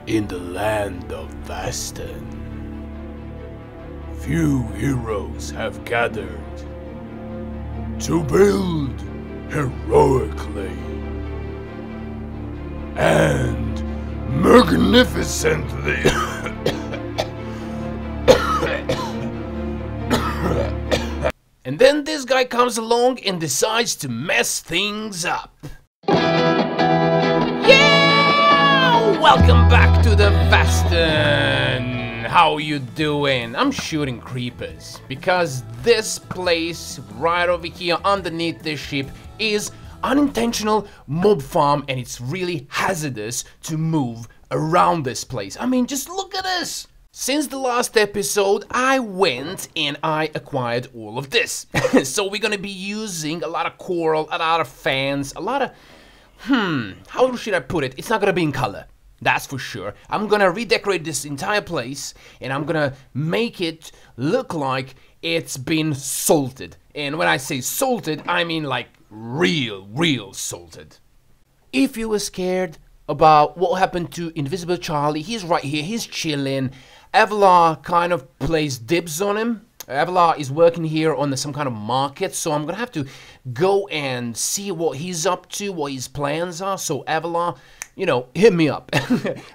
In the land of Vastan, few heroes have gathered to build heroically and magnificently. And then this guy comes along and decides to mess things up. Yeah! Welcome back to the Vastan. How you doing? I'm shooting creepers because this place right over here underneath this ship is unintentional mob farm, and it's really hazardous to move around this place. I mean, just look at this. Since the last episode, I went and I acquired all of this. So we're gonna be using a lot of coral, a lot of fans, a lot of... how should I put it? It's not gonna be in color, that's for sure. I'm gonna redecorate this entire place, and I'm gonna make it look like it's been salted. And when I say salted, I mean like real salted. If you were scared about what happened to Invisible Charlie, he's right here, he's chilling. Avalar kind of plays dibs on him. Avalar is working here on some kind of market, so I'm gonna have to go and see what he's up to, what his plans are. So Avalar, you know, hit me up.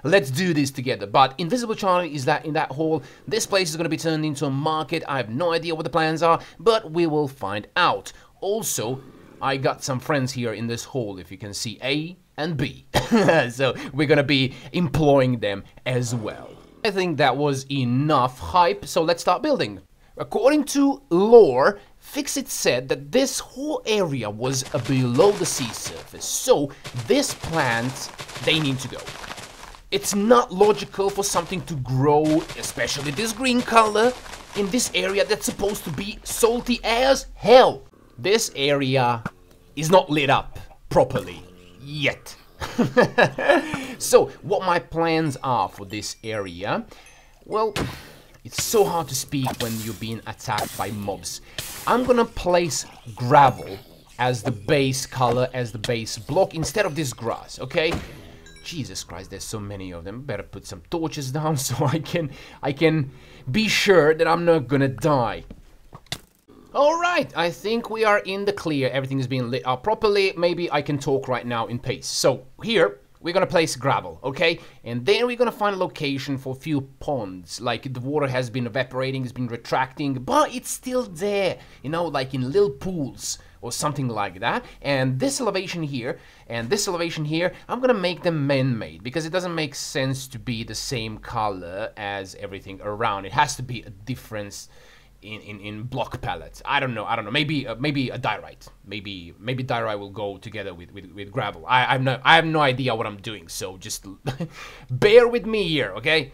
Let's do this together. But Invisible Charlie is in that hole. This place is gonna be turned into a market. I have no idea what the plans are, but we will find out. Also, I got some friends here in this hole, if you can see A and B. So we're gonna be employing them as well. I think that was enough hype, so let's start building. According to lore, Fixit said that this whole area was below the sea surface, so this plant, they need to go. It's not logical for something to grow, especially this green color, in this area that's supposed to be salty as hell. This area is not lit up properly yet. So, what my plans are for this area, well, it's so hard to speak when you're being attacked by mobs. I'm gonna place gravel as the base color, as the base block, instead of this grass, okay? Jesus Christ, there's so many of them. Better put some torches down so I can be sure that I'm not gonna die. Alright, I think we are in the clear. Everything is being lit up properly. Maybe I can talk right now in pace. So, here, we're gonna place gravel, okay? And then we're gonna find a location for a few ponds. Like, the water has been evaporating, it's been retracting, but it's still there. You know, like in little pools or something like that. And this elevation here, and this elevation here, I'm gonna make them man-made, because it doesn't make sense to be the same color as everything around. It has to be a difference in block palettes. I don't know. Maybe a diorite. Maybe diorite will go together with gravel. I have no idea what I'm doing. So just bear with me here, okay?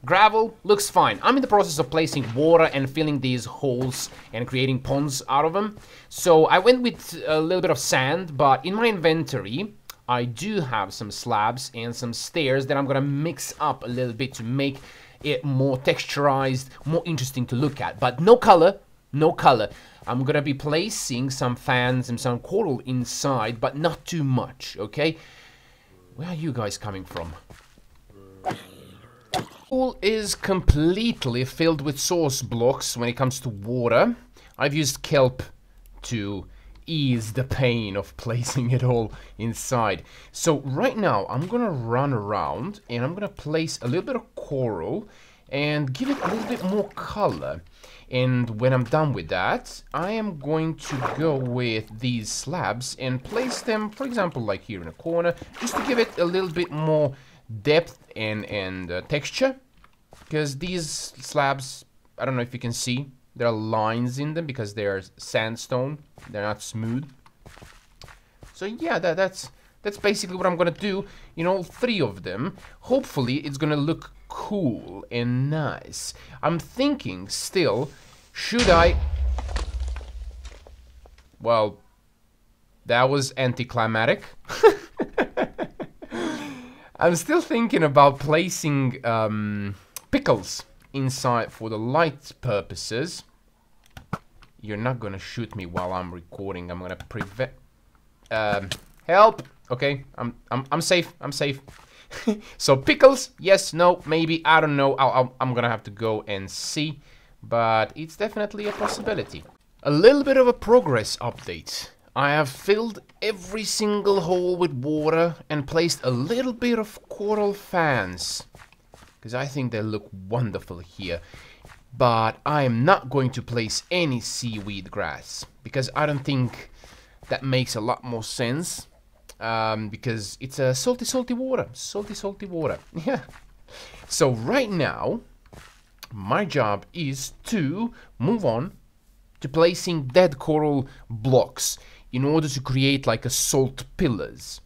Gravel looks fine. I'm in the process of placing water and filling these holes and creating ponds out of them. So I went with a little bit of sand, but in my inventory I do have some slabs and some stairs that I'm gonna mix up a little bit to make it more texturized, more interesting to look at, but no color. I'm gonna be placing some fans and some coral inside, but not too much, okay? Where are you guys coming from? The pool is completely filled with source blocks when it comes to water. I've used kelp to ease the pain of placing it all inside. So right now I'm gonna run around and I'm gonna place a little bit of coral and give it a little bit more color. And when I'm done with that, I am going to go with these slabs and place them, for example, like here in a corner, just to give it a little bit more depth and texture. Because these slabs, I don't know if you can see, there are lines in them because they're sandstone. They're not smooth. So yeah, that's basically what I'm gonna do in all three of them. Hopefully it's gonna look cool and nice. I'm thinking still, should I... Well, that was anticlimactic. I'm still thinking about placing pickles inside for the light purposes. You're not gonna shoot me while I'm recording. I'm gonna prevent... help! Okay, I'm safe. So pickles, yes, no, maybe, I don't know. I'm gonna have to go and see, but it's definitely a possibility. A little bit of a progress update. I have filled every single hole with water and placed a little bit of coral fans, because I think they look wonderful here. But I am not going to place any seaweed grass, because I don't think that makes a lot more sense. Because it's a salty water. Salty water. Yeah. So right now, my job is to move on to placing dead coral blocks in order to create like a salt pillars.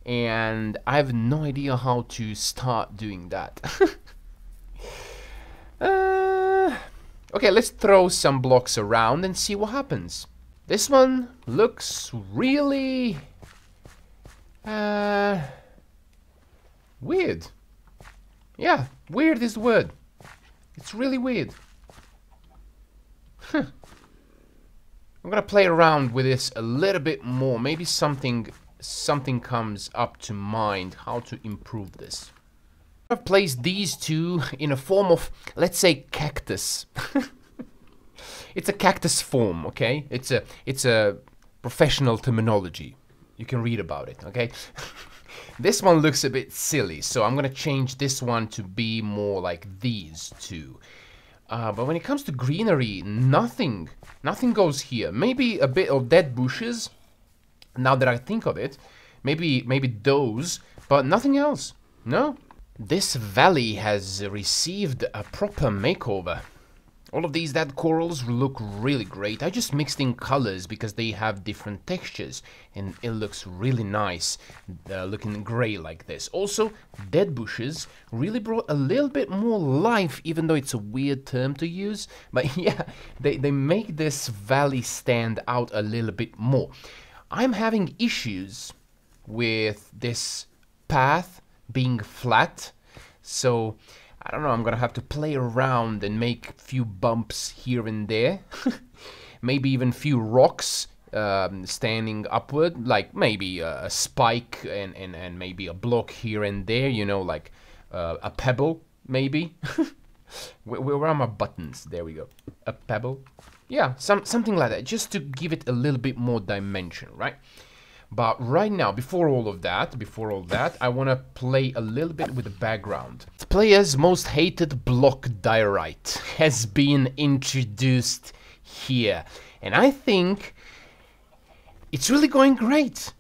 And I have no idea how to start doing that. Okay, let's throw some blocks around and see what happens. This one looks really weird. Yeah, weird is the word. It's really weird. I'm gonna play around with this a little bit more. Maybe something comes up to mind how to improve this. I've placed these two in a form of, let's say, cactus. It's a cactus form, okay? It's a professional terminology. You can read about it, okay? This one looks a bit silly, so I'm gonna change this one to be more like these two. But when it comes to greenery, nothing goes here. Maybe a bit of dead bushes, now that I think of it. Maybe those, but nothing else. No. This valley has received a proper makeover. All of these dead corals look really great. I just mixed in colors because they have different textures and it looks really nice looking gray like this. Also, dead bushes really brought a little bit more life, even though it's a weird term to use. But yeah, they make this valley stand out a little bit more. I'm having issues with this path being flat, so I don't know, I'm gonna have to play around and make a few bumps here and there. Maybe even few rocks standing upward, like maybe a spike and maybe a block here and there, you know, like a pebble, maybe. Where are my buttons? There we go. A pebble. Yeah, something like that, just to give it a little bit more dimension, right? But right now, before all that, I want to play a little bit with the background. The player's most hated block, diorite, has been introduced here. And I think it's really going great.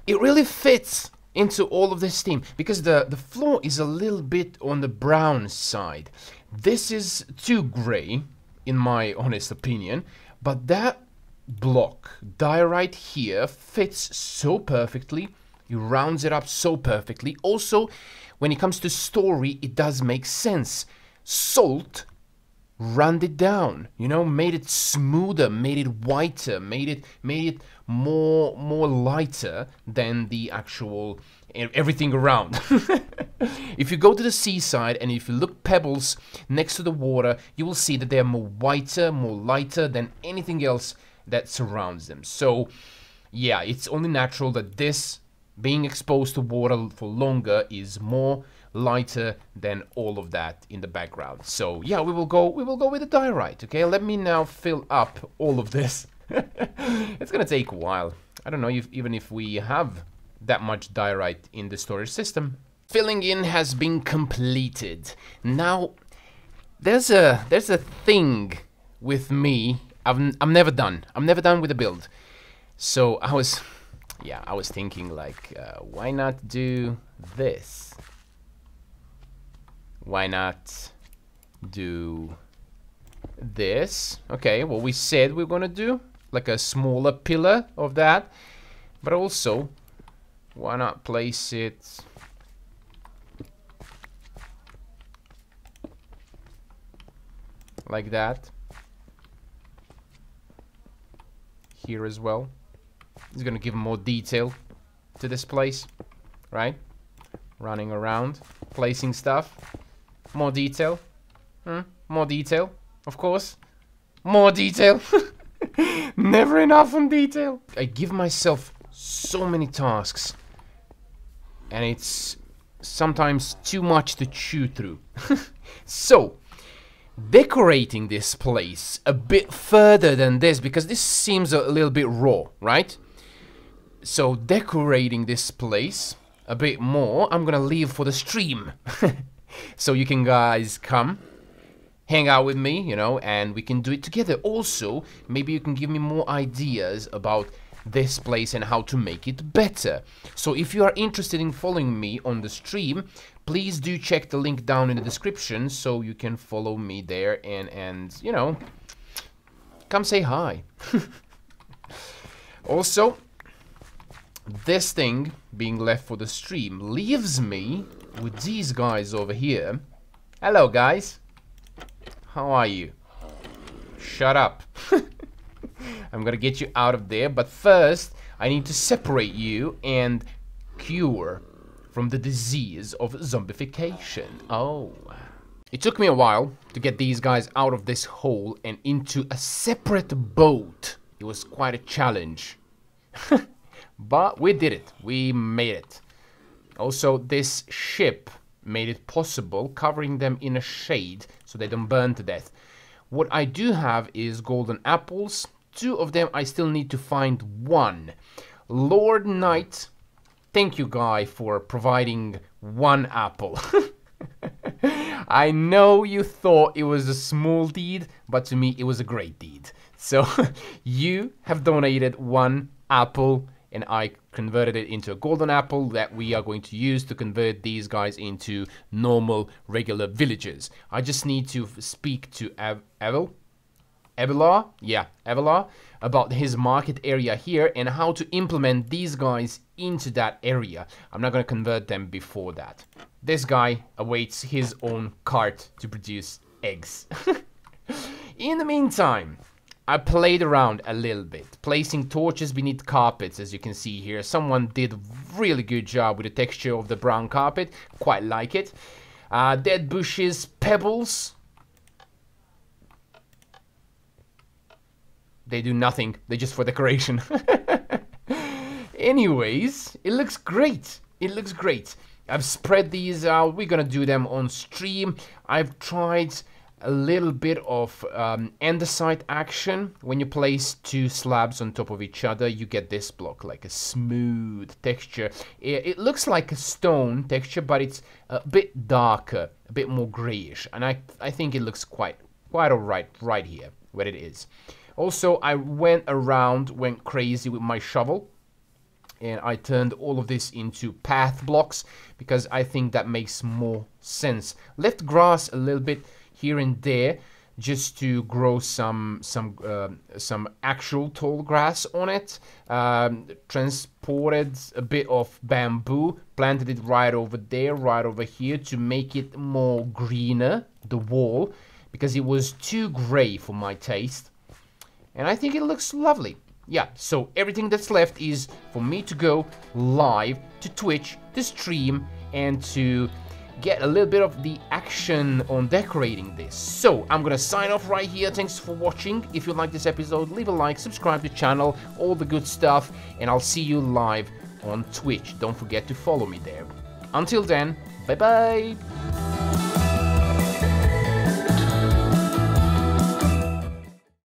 It really fits into all of this theme, because the floor is a little bit on the brown side. This is too gray, in my honest opinion, but that block diorite here fits so perfectly. It rounds it up so perfectly. Also, when it comes to story, it does make sense. Salt rounded it down, you know, made it smoother, made it whiter, made it more lighter than the actual everything around. If you go to the seaside and if you look pebbles next to the water, you will see that they are more whiter, more lighter than anything else that surrounds them. So yeah, it's only natural that this, being exposed to water for longer, is more lighter than all of that in the background. So yeah, we will go with the diorite. Okay, let me now fill up all of this. It's gonna take a while. I don't know even if we have that much diorite in the storage system. Filling in has been completed. Now there's a thing with me. I'm never done. I'm never done with the build. So I was thinking like, why not do this? Why not do this? Okay, well, we said we're gonna do like a smaller pillar of that, but also, why not place it like that here as well? It's gonna give more detail to this place, right? Running around, placing stuff. More detail. More detail, of course. More detail. Never enough on detail. I give myself so many tasks, and it's sometimes too much to chew through. So, decorating this place a bit further than this, because this seems a little bit raw, right? So, decorating this place a bit more, I'm gonna leave for the stream. So you can guys come, hang out with me, you know, and we can do it together. Also, maybe you can give me more ideas about this place and how to make it better. So if you are interested in following me on the stream, please do check the link down in the description so you can follow me there and you know, come say hi. Also, this thing being left for the stream leaves me with these guys over here. Hello, guys. How are you? Shut up. I'm gonna get you out of there, but first I need to separate you and cure from the disease of zombification. Oh. It took me a while to get these guys out of this hole and into a separate boat. It was quite a challenge. But we did it. We made it. Also, this ship made it possible, covering them in a shade so they don't burn to death. What I do have is golden apples. 2 of them I still need to find 1. Lord Knight, thank you, guy, for providing 1 apple. I know you thought it was a small deed, but to me it was a great deed. So you have donated 1 apple, and I converted it into a golden apple that we are going to use to convert these guys into normal, regular villagers. I just need to speak to Avelar? Yeah, Avelar, about his market area here and how to implement these guys into that area. I'm not going to convert them before that. This guy awaits his own cart to produce eggs. In the meantime, I played around a little bit, placing torches beneath carpets, as you can see here. Someone did a really good job with the texture of the brown carpet. Quite like it. Dead bushes, pebbles. They do nothing. They're just for decoration. Anyways, it looks great. It looks great. I've spread these out. We're gonna do them on stream. I've tried a little bit of andesite action. When you place 2 slabs on top of each other, you get this block, like a smooth texture. It looks like a stone texture, but it's a bit darker, a bit more grayish, and I think it looks quite alright right here where it is. Also, I went crazy with my shovel, and I turned all of this into path blocks because I think that makes more sense. Left grass a little bit here and there just to grow some actual tall grass on it. Transported a bit of bamboo, planted it right over there, right over here to make it more greener, the wall, because it was too gray for my taste. And I think it looks lovely. Yeah, so everything that's left is for me to go live to Twitch, to stream, and to get a little bit of the action on decorating this. So I'm gonna sign off right here. Thanks for watching. If you like this episode, leave a like, subscribe to the channel, all the good stuff, and I'll see you live on Twitch. Don't forget to follow me there. Until then, bye bye.